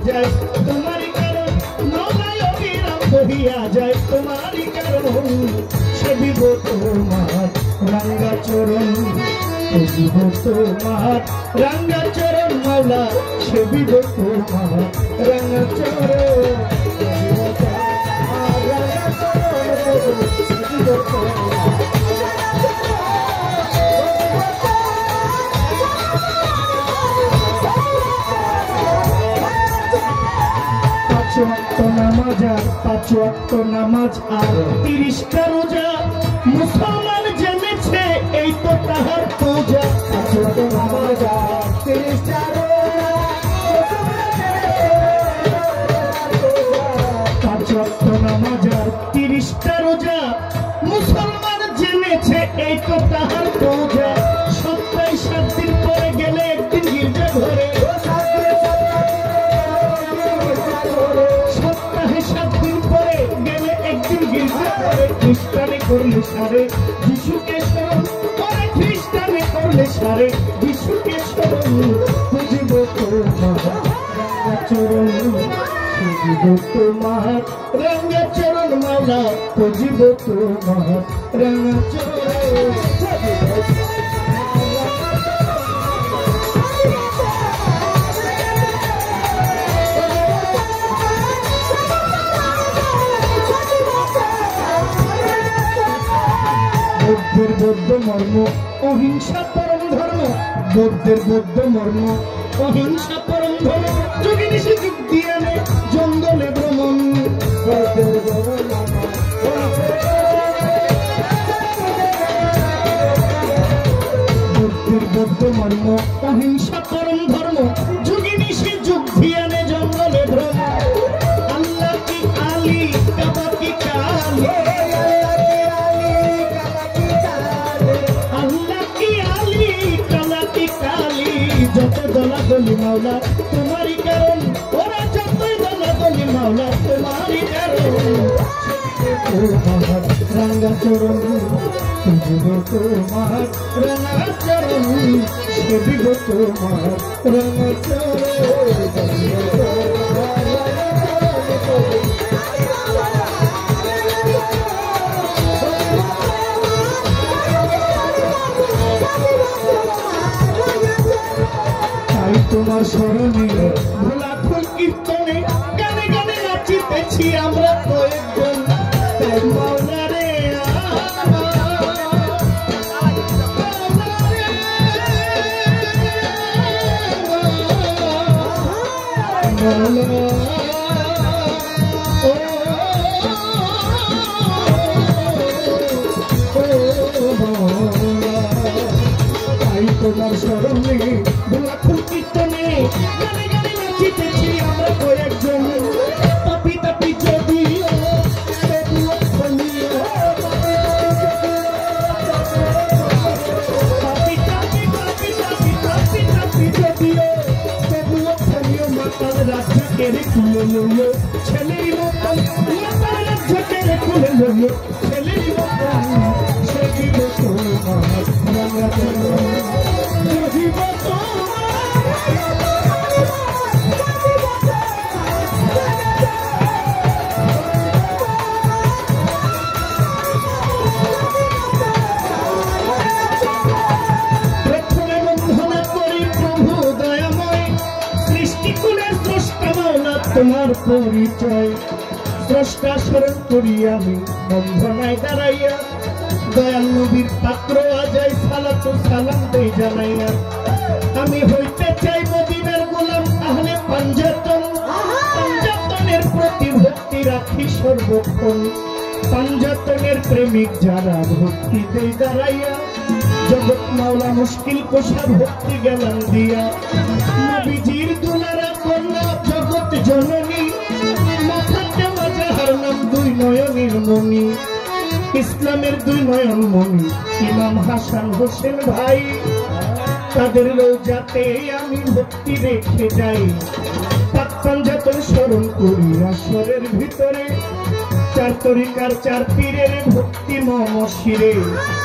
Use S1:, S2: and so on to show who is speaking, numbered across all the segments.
S1: যায় তোমারই কারণ নৌকায় অবিরাম বহিয়া যায় তোমারই কারণ সেবিব তোমার রাঙ্গা চরণ সেবিব তোমার রাঙ্গা চরণ মাওলা সেবিব তোমার রাঙ্গা চরণ পাঁচ ওয়াক্ত নামাজ আর 30টা রোজা মুসলমান জেনেছে এই তো তাহার পূজা 5 ওয়াক্ত নামাজ আর 30টা রোজা 5 ওয়াক্ত নামাজ আর 30টা রোজা মুসলমান জেনেছে এই তো তাহার পূজা সপ্তাহে 7 দিন পরে গেলে একদিন গির্জা ঘরে খ্রিস্টানে করলে সারে যিশুকে স্মরণ করে খ্রিস্টানে করলে সারে যিশুকে স্মরণ বুঝিব তোমার রাঙ্গা চরণ বুঝিব তোমার রাঙ্গা চরণ মাওলা বুঝিব তোমার রাঙ্গা চরণ বৌদ্ধের বৌদ্ধ মর্ম অহিংসা পরম ধর্ম বৌদ্ধের বৌদ্ধ মর্ম অহিংসা পরম ধর্ম যোগী নিশি যুগ দিয়ে জঙ্গলে ভ্রমণ বৌদ্ধের বৌদ্ধ মর্ম অহিংসা পরম ধর্ম যোগী নিশি যুগ দিয়ে জঙ্গলে ভ্রমণ আল্লাহ কি আলী কাবা কি কালী যত দলাদলি মাওলা তোমারই কারণ ওরা যতই দলাদলি মাওলা তোমারই কারণ তোমার রাঙ্গা চরণ সেবিব তোমার রাঙ্গা চরণ সেবিব তোমার রাঙ্গা চরণ তোমার স্মরণে ভোলা ফুল কীর্তনে গানে গানে নাচিতেছি আমরা কয়েকজন তাই মাওলা রে তোমার স্মরণে ভোলা ফুল কীর্তনে গানে গানে নাচিতেছি আমরা কয়েকজন তাপি তাপি যদিও তাপি তাপি তাপি তাপি তাপি তাপি যদিও তবুও স্থানীয় মাতাল রাজ্য কেড়ে খুলে লইল ছেলের মতন মাতাল রাজ্য কেড়ে খুলে লইল ছেলের মতন সেবিব তোমার রাঙ্গা চরণ বুঝিব প্রথমে বন্ধনা করি প্রভু দয়াময় সৃষ্টিকুলের স্রষ্টা মাওলা তোমার পরিচয় স্রষ্টা স্মরণ করি আমি বন্ধনায় দাঁড়াইয়া দয়াল নবীর পাত্র আজাই সালাতু সালাম দেই জানাইয়া আমি হইতে চাই মদিনার গোলাম আহলে পাঞ্জাতনের প্রতি ভক্তি রাখি সর্বক্ষণ পাঞ্জাতনের প্রেমিক যারা ভক্তি দেই দাঁড়াইয়া জগৎ মাওলা মুশকিল কোষা ভক্তি জ্ঞান দিয়া নবীজির দুলারা কন্যা জগৎ জননী মাথাতে মাজাহার নাম দুই নয়নের মণি ইসলামের দুই নয়ন মণি ইমাম হাসান হোসেন ভাই তাদের রোজাতে আমি ভক্তি রেখে যাই পাক পাঞ্জাতন স্মরণ করি আসরের ভিতরে চার তরিকার চার পীরের ভক্তি মম শিরে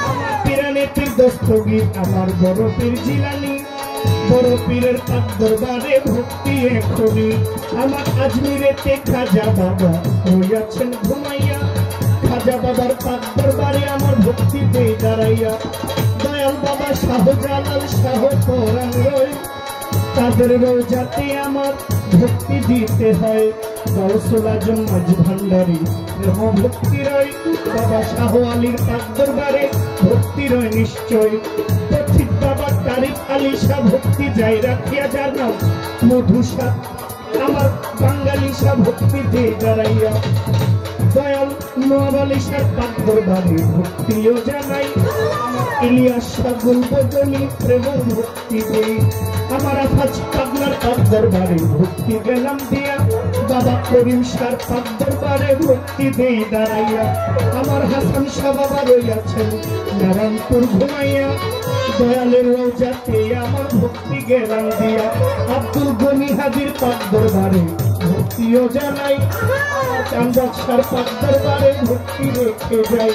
S1: আমার পীরানে পীর দস্তগীর আমার বড় পীর জিলানি বড় পীরের পাক দরবারে ভক্তি এখনই আমার আজমিরেতে খাজা বাবা রইয়াছেন ঘুমাইয়া খাজা বাবার পাক দরবারে আমার ভক্তি দেই দাঁড়াইয়া দয়াল বাবা শাহজালাল শাহ কোরআন রয় তাদের রোজাতে আমার ভক্তি দিতে হয় গৌসুল আজম মাঝ ভান্ডারী ভক্তি রয় বাবা শাহ আলীর পাক দরবারে ভক্তি রয় নিশ্চয় পথিক বাবা তারিক আলী শাহ ভক্তি যাই রাখিয়া যার নাম মধুসা আমার বাঙালি শাহ ভক্তি দিয়ে দাঁড়াইয়া দয়াল নওয়াব আলী শাহ পাক দরবারে ভক্তিও জানাই আমার ইলিয়াস শাহ গুলবদনি প্রেম ভক্তি দেই আমার আফাজ পাগলার পাক দরবারে ভক্তি গেলাম দিয়া বাবা করিম শাহ পাক দরবারে ভক্তি দেই দাঁড়াইয়া আমার হাসান শাহ বাবা রইয়াছেন নারায়ণপুর ঘুমাইয়া দয়ালের রোজাতে আমার ভক্তি গেলাম দিয়া আব্দুল গনি হাজির পাক দরবারে ভক্তিও জানাই চান্দার পাক দরবারে ভক্তি রেখে যাই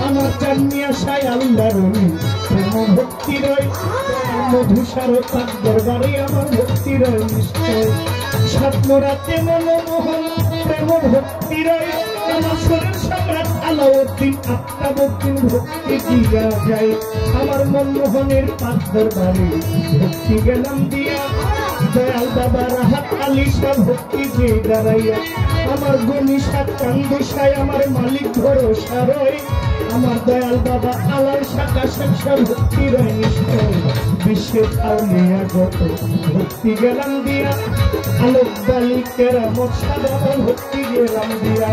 S1: আমার চান্দিয়া সাই আল্লাহ রনি প্রেম ভক্তি রয় মধুসার পাক দরবারে আমার ভক্তি রয় নিশ্চয় স্বপ্নরাতে মনমোহন প্রেম ভক্তি রয় আমার শরীর সম্রাট আলাউদ্দিন আফতাবউদ্দিন ভক্তি দিয়া যায় আমার মনমোহনের পাক দরবারে ভক্তি গেলাম দিয়া দয়াল বাবা রাহাত আলী শাহ ভক্তি দিয়ে দাঁড়াইয়া আমার গনি শাহ কান্দুসায় আমার মালিক ভরসা রয় আমার দয়াল বাবা আলাল শাহ কাশেম শাহ ভক্তি রয় নিশ্চয় বিশ্বের আউলিয়া যত ভক্তি গেলাম দিয়া আলোক বালি কেরামত শাহ বাবা ভক্তি গেলাম দিয়া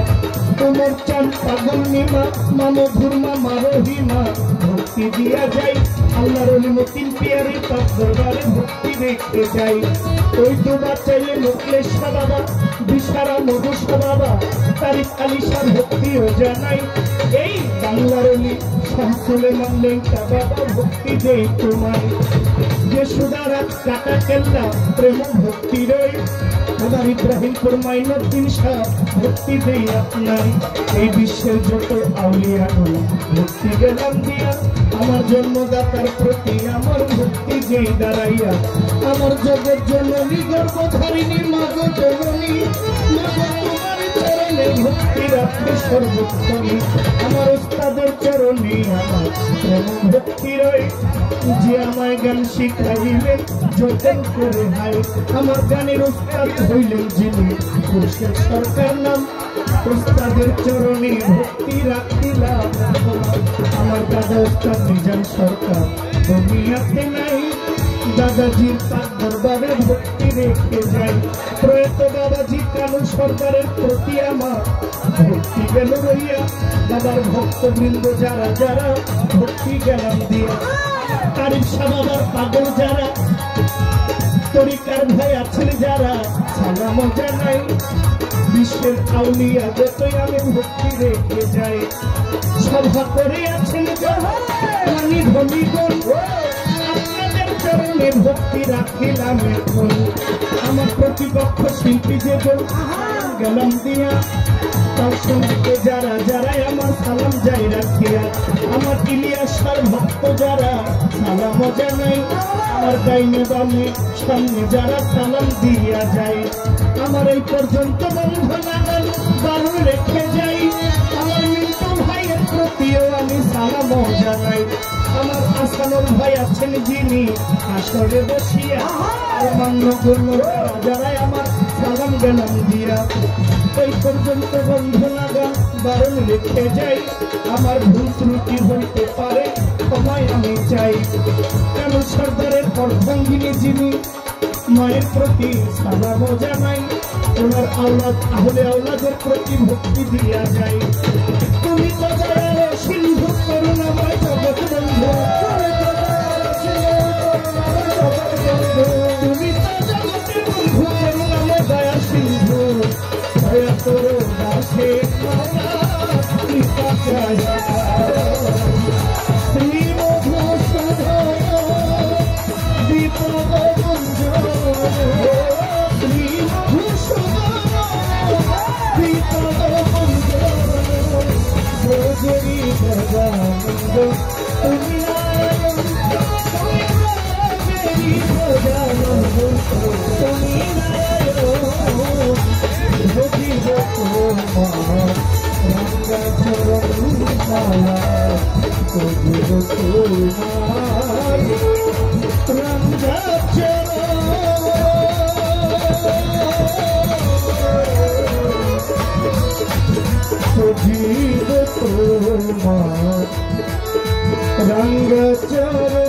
S1: তোমার চান পাগল নিমা মামধুর মা রহিমা ভক্তি দিয়া যাই আল্লাহর ওলি মতিন পিয়ারি পাক দরবারে ভক্তি রেখে যাই ওই তো বাচ্চাইলে মুকলেশ শাহ বাবা বিশারা মধুসা বাবা তারিক আলী শাহ ভক্তিও জানাই এই বাংলার ওলি শামসুলেমান লেঙ্কা বাবা ভক্তি দেই তোমায় যে সুদারাত কাটা কেল্লা প্রেম ভক্তি রয় আমার ইব্রাহিমপুর মাইনুদ্দিন শাহ ভক্তি দেই আপনার এই বিশ্বের যত আউলিয়াগুলো ভক্তি গেলাম দিয়া আমার জন্মদাতার প্রতি আমার ভক্তি যেই দাঁড়াইয়া আমার জগৎ জননী গর্ভধারিণী মাগো জননী তোমার চরণে ভক্তি রাখে সর্বোত্তমী আমার উস্তাদের চরণে আমার প্রেম ভক্তি রয় যে আমায় গান শিখাইলেন যতন করে হায় আমার গানের উস্তাদ হইলেন যিনি খুরশেদ সরকার নাম উস্তাদের চরণে ভক্তি রাখিলাম আমার দাদা উস্তাদ নিজাম সরকার দুনিয়াতে নাই দাদাজির পাক দরবারে ভক্তি রেখে যাই প্রয়াত বাবাজি কালু সরকারের প্রতি আমার ভক্তি গেল রইয়া বাবার ভক্তবৃন্দ যারা যারা ভক্তি গেলাম দিয়া তারিক শাহ বাবার পাগল যারা তরিকার ভাই আছেন যারা সালাম জানাই বিশ্বের আউলিয়া যতই আমি ভক্তি রেখে যাই সভা করে আছেন ধনী ধনীগণ আপনাদের চরণে ভক্তি রাখিলাম এখন আমার প্রতিপক্ষ শিল্পী যে গেলাম দিয়া তার সঙ্গে যারা যারাই আমার সালাম যাই রাখিয়া আমার ইলিয়াস শাহর ভক্ত যারা সালাম জানাই আমার ডাইনে বামে সামনে যারা সালাম দিয়া যায় আমার এই পর্যন্ত বন্ধনাগান বারণ রেখে যাই আমার মিন্টু ভাইয়ের প্রতিও আমি সালাম জানাই আমার আসানুর ভাই আছেন যিনি আসরে বসিয়া আর মান্যগণ্য যারাই আমার সালাম গেলাম দিয়া এই পর্যন্ত বন্ধনাগান বারণ রেখে যাই আমার ভুল ত্রুটি হইতে পারে ক্ষমায় আমি চাই কেন সর্দারের অর্ধাঙ্গিনী যিনি মায়ের প্রতি সালাম জানাই ওনার আওলাদ আহলে আওলাদের প্রতি ভক্তি দিয়া যায় তুমি তো দয়ার সিন্ধু করুণাময় জগৎ বন্ধু তুমি তো জগতের বন্ধু করুণাময় দয়া সিন্ধু দয়া করো দাসে কৃপা চাই শ্রী মধুসূদন বিপদ বন্ধু শ্রী মধুসূদন বিপদ বন্ধু रंग चरण